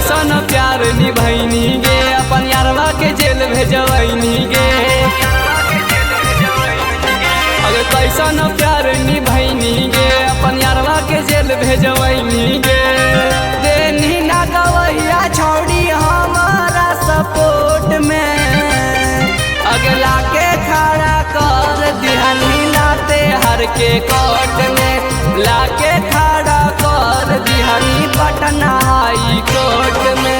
कैसन प्यार निभैनी गे, अपन यारवा के जेल भेजवैनी गे। अगर कैसन प्यार निभैनी गे, अपन यारवा के जेल भेजवैनी गे। देनी ना गवैया छोड़ी हमारा सपोर्ट में, अगला के खड़ा कर दिहनी लाते हर के कोर्ट में, लाके खड़ा कर दिहनी पटना हाई कोर्ट में।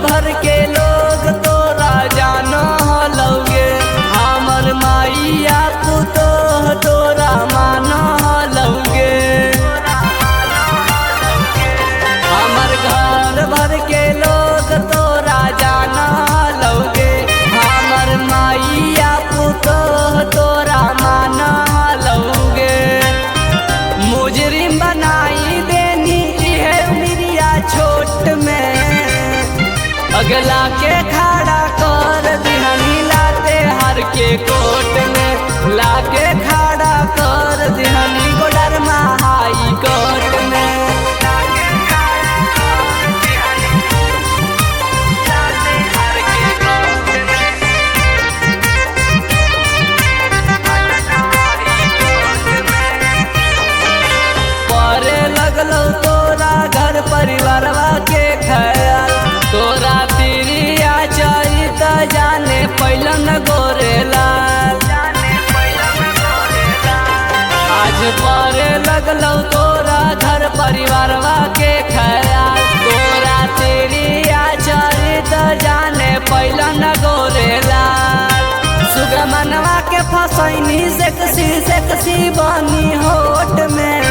भर के लोग तोरा जानो लौगे, हमर माइया पुतो तोरा मानो लौगे। हमर घर भर के लोग तोरा जानो लौगे, हमर माइया पुतो तोरा मानो लौगे। मुजरिम बनाई देनी इहे मिरिया छोट में, अगला के खड़ा कर दिहनी लाते हर के कोर्ट में, लाके खड़ा कर दिहनी कोडरमा हाई कोर्ट में। परे लगलो तोरा घर परिवारवा के ख्याल, तोरा तिरिया चरित जाने पैलन गोरेलाल। आज परे लगलो तोरा घर परिवारवा के ख्याल, तोरा तिरिया चरित जाने पैलन गोरेलाल। सुगमनवा के फसैनी सेक्सी सेक्सी बनी होट में,